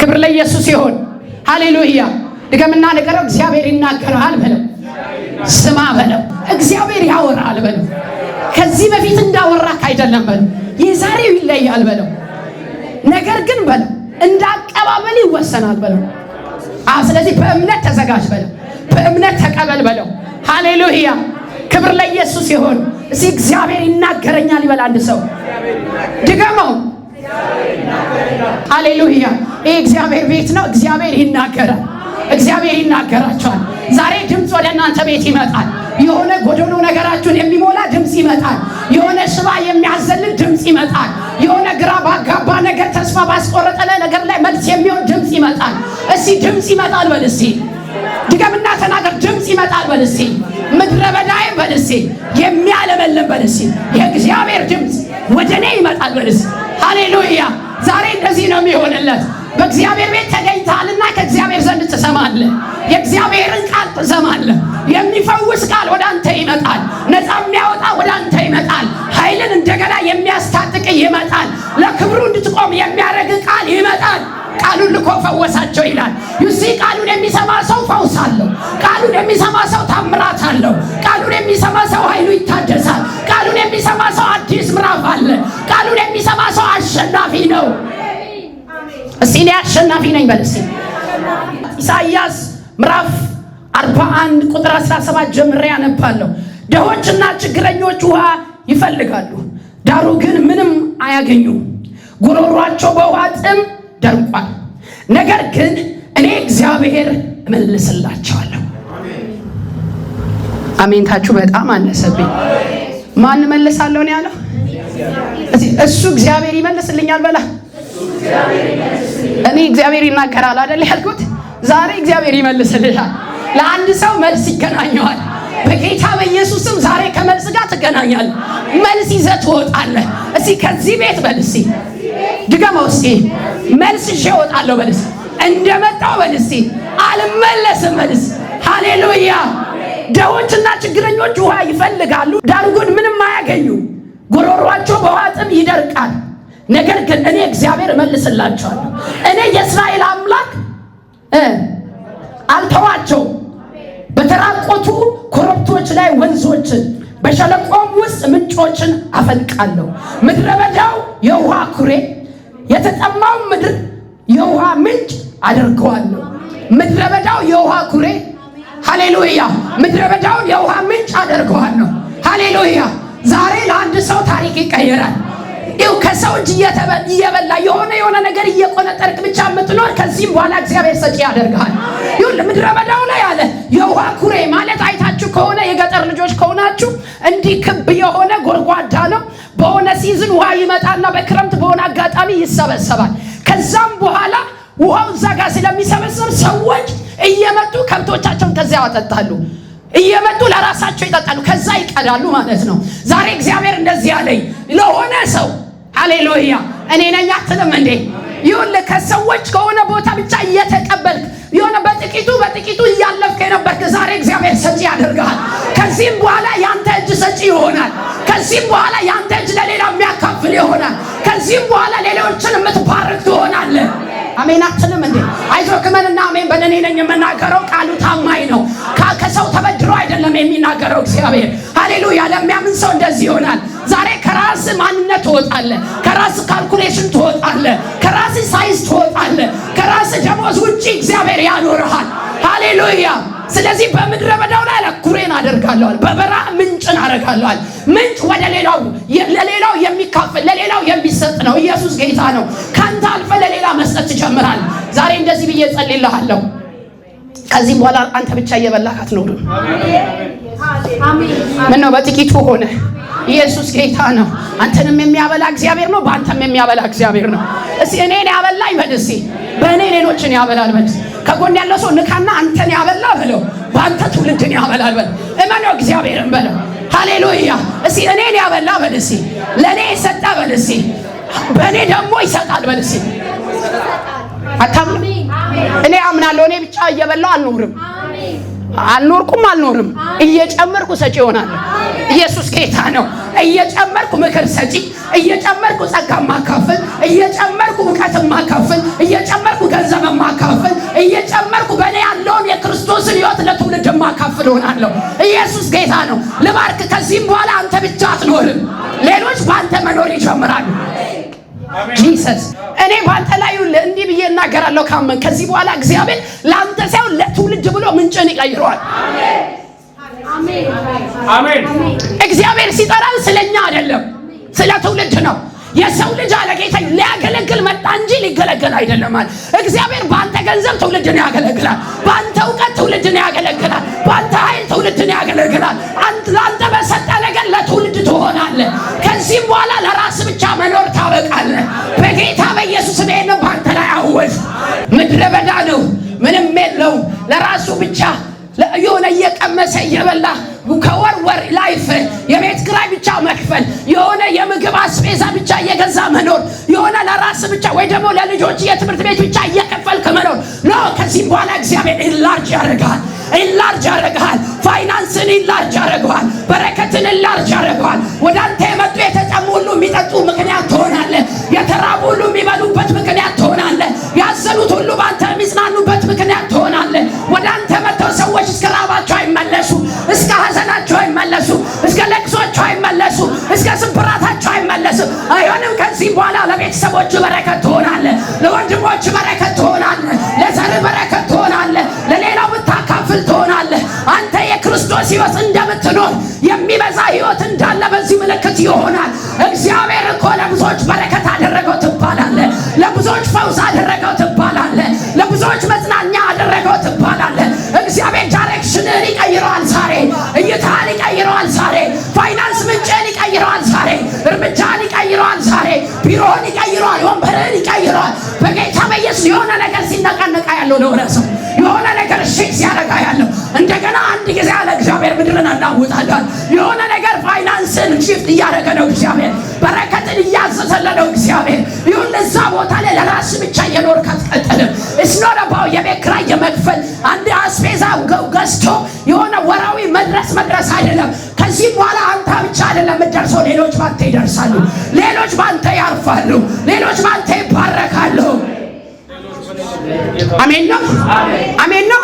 ክብር ለኢየሱስ ይሁን። ሃሌሉያ። ድገምና ንገረው፣ እግዚአብሔር ይናገራል በለው። ስማ በለው፣ እግዚአብሔር ያወራል በለው። ከዚህ በፊት እንዳወራክ አይደለም በለው። የዛሬው ይለያል በለው። ነገር ግን በለው እንዳቀባበል ይወሰናል በለው። ስለዚህ በእምነት ተዘጋጅ በለው። በእምነት ተቀበል በለው። ሃሌሉያ። ክብር ለኢየሱስ ይሁን። እስቲ እግዚአብሔር ይናገረኛል ይበል አንድ ሰው። ድገመው። ሃሌሉያ። ይህ እግዚአብሔር ቤት ነው። እግዚአብሔር ይናገራል። እግዚአብሔር ይናገራቸዋል። ዛሬ ድምፅ ወደ እናንተ ቤት ይመጣል። የሆነ ጎደሎ ነገራችሁን የሚሞላ ድምፅ ይመጣል። የሆነ ሽባ የሚያዘልል ድምፅ ይመጣል። የሆነ ግራ ባጋባ ነገር፣ ተስፋ ባስቆረጠ ነገር ላይ መልስ የሚሆን ድምፅ ይመጣል። እስቲ ድምፅ ይመጣል በል እስቲ። ድገምና ተናገር። ድምፅ ይመጣል በል እስቲ። ምድረ በዳዬ በል እስቲ። የሚያለመልም በል እስቲ። የእግዚአብሔር ድምፅ ወደ እኔ ይመጣል በል እስቲ። ሃሌሉያ። ዛሬ እንደዚህ ነው የሚሆንለት። በእግዚአብሔር ቤት ተገኝተሃልና ከእግዚአብሔር ዘንድ ትሰማለህ። የእግዚአብሔርን ቃል ትሰማለህ። የሚፈውስ ቃል ወደ አንተ ይመጣል። ነፃ የሚያወጣ ወደ አንተ ይመጣል። ኃይልን እንደገና የሚያስታጥቅ ይመጣል። ለክብሩ እንድትቆም የሚያደርግ ቃል ይመጣል። ቃሉን ልኮ ፈወሳቸው ይላል። ዩሲ ቃሉን የሚሰማ ሰው ፈውስ አለው። ቃሉን የሚሰማ ሰው ታምራት አለው። ቃሉን የሚሰማ ሰው ኃይሉ ይታደሳል። ቃሉን የሚሰማ ሰው አዲስ ምዕራፍ አለ። ቃሉን የሚሰማ ሰው አሸናፊ ነው። እስቲ እኔ አሸናፊ ነኝ በል እስቲ። ኢሳይያስ ምዕራፍ 41 ቁጥር 17 ጀምሬ ያነባለሁ። ድሆችና ችግረኞች ውሃ ይፈልጋሉ፣ ዳሩ ግን ምንም አያገኙም። ጉሮሯቸው በውሃ ጥም ደርቋል። ነገር ግን እኔ እግዚአብሔር እመልስላቸዋለሁ። አሜንታችሁ በጣም አነሰብኝ። ማን እመልሳለሁ ነው ያለው? እሱ እግዚአብሔር ይመልስልኛል በላ። እኔ እግዚአብሔር ይናገራል አይደል ያልኩት? ዛሬ እግዚአብሔር ይመልስልሻል። ለአንድ ሰው መልስ ይገናኘዋል። በጌታ በኢየሱስም ዛሬ ከመልስ ጋር ትገናኛለህ። መልስ ይዘህ ትወጣለህ። እስቲ ከዚህ ቤት በል እስቲ ድገመው እስቲ። መልስ ይዤ እወጣለሁ በል እስቲ። እንደመጣው በል እስቲ። አልመለስም በል እስቲ። ሃሌሉያ። ድሆችና ችግረኞች ውሃ ይፈልጋሉ፣ ዳሩ ግን ምንም አያገኙ። ጉሮሯቸው በውሃ ጥም ይደርቃል። ነገር ግን እኔ እግዚአብሔር እመልስላቸዋለሁ። እኔ የእስራኤል አምላክ አልተዋቸው። በተራቆቱ ኮረብቶች ላይ ወንዞችን፣ በሸለቆም ውስጥ ምንጮችን አፈልቃለሁ። ምድረ በዳው የውሃ ኩሬ፣ የተጠማው ምድር የውሃ ምንጭ አደርገዋለሁ። ምድረ በዳው የውሃ ኩሬ፣ ሃሌሉያ። ምድረ በዳውን የውሃ ምንጭ አደርገዋለሁ። ሃሌሉያ። ዛሬ ለአንድ ሰው ታሪክ ይቀየራል። ይኸው ከሰው እጅ እየበላ የሆነ ነገር እየቆነጠርክ ብቻ የምትኖር ከዚህም በኋላ እግዚአብሔር ሰጪ ያደርግሃል። ይሁን ምድረ በዳው ላይ አለ የውሃ ኩሬ ማለት አይታችሁ ከሆነ የገጠር ልጆች ከሆናችሁ እንዲህ ክብ የሆነ ጎድጓዳ ነው። በሆነ ሲዝን ውሃ ይመጣና በክረምት በሆነ አጋጣሚ ይሰበሰባል። ከዛም በኋላ ውሃው እዛ ጋር ስለሚሰበሰብ ሰዎች እየመጡ ከብቶቻቸውን ከዚያ ያጠጣሉ። እየመጡ ለራሳቸው ይጠጣሉ፣ ከዛ ይቀዳሉ ማለት ነው። ዛሬ እግዚአብሔር እንደዚህ አለኝ ለሆነ ሰው ሃሌሉያ። እኔ ነኝ አትልም እንዴ? ይሁን ከሰዎች ከሆነ ቦታ ብቻ እየተቀበልክ የሆነ በጥቂቱ እያለፍክ የነበርክ ዛሬ እግዚአብሔር ሰጪ ያደርጋል። ከዚህም በኋላ ያንተ እጅ ሰጪ ይሆናል። ከዚህም በኋላ ያንተ እጅ ለሌላ የሚያካፍል ይሆናል። ከዚህም በኋላ ሌሎችን የምትባርክ ትሆናለህ። አሜን አትልም እንዴ? አይዞህ ክመንና አሜን በእኔ ነኝ የምናገረው። ቃሉ ታማኝ ነው። ከሰው ተበድሮ አይደለም የሚናገረው እግዚአብሔር። ሃሌሉያ። ለሚያምን ሰው እንደዚህ ይሆናል። ዛሬ ከራስ ማንነት ትወጣለህ። ከራስ ካልኩሌሽን ትወጣለህ። ከራስ ሳይንስ ትወጣለህ። ከራስ ደሞዝ ውጪ እግዚአብሔር ያኖርሃል። ሃሌሉያ። ስለዚህ በምድረ በዳው ላይ ኩሬን አደርጋለሁ፣ በበረሃ ምንጭን አደርጋለሁ። ምንጭ ወደ ለሌላው የሚካፈል ለሌላው የሚሰጥ ነው። ኢየሱስ ጌታ ነው። ካንተ አልፈ ለሌላ መስጠት ትጀምራለህ። ዛሬ እንደዚህ ብዬ ጸልይልሃለሁ። ከዚህ በኋላ አንተ ብቻ እየበላህ አትኖርም። ምን ነው በጥቂቱ ሆነ? ኢየሱስ ጌታ ነው። አንተንም የሚያበላ እግዚአብሔር ነው። በአንተም የሚያበላ እግዚአብሔር ነው። እስቲ እኔን ያበላኝ በል እስቲ። በእኔ ሌሎችን ያበላል በል። ከጎን ያለው ሰው ንካና አንተን ያበላ በለው። በአንተ ትውልድን ያበላል በል። እመነው እግዚአብሔርን በለው። ሃሌሉያ። እስቲ እኔን ያበላ በል እስቲ። ለእኔ የሰጠ በል እስቲ። በእኔ ደግሞ ይሰጣል በል እስቲ። አታምኑ? እኔ አምናለሁ። እኔ ብቻ እየበላው አልኖርም። አልኖርም። እየጨመርኩ ሰጪ ይሆናል። ኢየሱስ ጌታ ነው። እየጨመርኩ ምክር ሰጪ፣ እየጨመርኩ ጸጋ ማካፈል፣ እየጨመርኩ እውቀት ማካፈል፣ እየጨመርኩ ገንዘብ ማካፈል፣ እየጨመርኩ በእኔ ያለውን የክርስቶስን ሕይወት ለትውልድ ማካፈል ሆናለሁ። ኢየሱስ ጌታ ነው። ልባርክ። ከዚህም በኋላ አንተ ብቻ አትኖርም፣ ሌሎች በአንተ መኖር ይጀምራሉ። ጂሰስ እኔ ባንተ ላይ እንዲህ ብዬ እናገራለሁ። ካመን ከዚህ በኋላ እግዚአብሔር ለአንተ ሳይሆን ለትውልድ ብሎ ምንጭን ይቀይረዋል። አሜን። እግዚአብሔር ሲጠራን ስለኛ አይደለም፣ ስለ ትውልድ ነው። የሰው ልጅ አለ ጌታ ሊያገለግል መጣ እንጂ ሊገለገል አይደለም አለ። እግዚአብሔር በአንተ ገንዘብ ትውልድን ያገለግላል፣ በአንተ እውቀት ትውልድን ያገለግላል፣ በአንተ ኃይል ትውልድን ያገለግላል። ለአንተ በሰጠ ነገር ለትውልድ ትሆናለህ። ከዚህም በኋላ ለራስ ብቻ መኖር ታበቃለህ። በጌታ በኢየሱስ ስም በአንተ ላይ አወጅ። ምድረ በዳ ነው፣ ምንም የለው፣ ለራሱ ብቻ የሆነ እየቀመሰ እየበላ ከወር ወር ላይፍ የቤት ኪራይ ብቻ መክፈል፣ የሆነ የምግብ አስቤዛ ብቻ እየገዛ መኖር፣ የሆነ ለራስ ብቻ ወይ ደግሞ ለልጆች የትምህርት ቤት ብቻ እየከፈልክ መኖር ነው። ከዚህም በኋላ እግዚአብሔር ኢንላርጅ ያደርጋል፣ ኢንላርጅ ያደርጋል። ፋይናንስን ኢንላርጅ ያደርጋል፣ በረከትን ኢንላርጅ ያደርጋል። ወደ አንተ የመጡ የተጠሙ ሁሉ የሚጠጡ ምክንያት ትሆናለህ። የተራቡ ሁሉ የሚበሉበት ምክንያት ትሆናለህ። ያዘኑት ሁሉ በአንተ የሚጽናኑበት ምክንያት ትሆናለህ። ወደ አንተ መጥተው ሰዎች እስከ ራባቸው አይመለሱ፣ እስከ ሐዘናቸው አይመለሱ፣ እስከ ለቅሶቸው አይመለሱ፣ እስከ ስብራታቸው አይመለሱ። አይሆንም። ከዚህ በኋላ ለቤተሰቦች በረከት ትሆናለህ፣ ለወንድሞች በረከት ትሆናለህ፣ ለዘር በረከት ትሆናለህ፣ ለሌላው ብታካፍል ትሆናለህ። አንተ የክርስቶስ ሕይወት እንደምትኖር የሚበዛ ሕይወት እንዳለ በዚህ ምልክት ይሆናል። እግዚአብሔር እኮ ለብዙዎች በረከት አደረገው ትባላለህ፣ ለብዙዎች ፈውስ አደረገው ትባላለህ፣ ለብዙዎች መጽናኛ አደረገው ትባላለህ። እግዚአብሔር ዳይሬክሽንን ይቀይረዋል ዛሬ፣ እይታን ይቀይረዋል ዛሬ፣ ፋይናንስ ምንጭን ይቀይረዋል ዛሬ፣ እርምጃን ይቀይረዋል ዛሬ፣ ቢሮን ይቀይረዋል፣ ወንበርን ይቀይረዋል። በጌታ በኢየሱስ የሆነ ነገር ሲነቃነቃ ያለው ለሆነ ሰው የሆነ ነገር ሼክ ሲያደርጋ ያለው እንደገና አንድ ጊዜ ያለ እግዚአብሔር ምድርን እናውጣለን። የሆነ ነገር ፋይናንስን ሺፍት እያደረገ ነው እግዚአብሔር፣ በረከትን እያዘዘለ ነው እግዚአብሔር። ይሁን እዛ ቦታ ላይ ለራስ ብቻ እየኖርክ አትቀጥልም። እስኖረባው የቤት ኪራይ የመክፈል አንድ አስቤዛ ገዝቶ የሆነ ወራዊ መድረስ አይደለም። ከዚህ በኋላ አንተ ብቻ አይደለም የምትደርሰው፣ ሌሎች ባንተ ይደርሳሉ፣ ሌሎች ባንተ ያርፋሉ፣ ሌሎች ባንተ ይባረካሉ። አሜን ነው፣ አሜን ነው።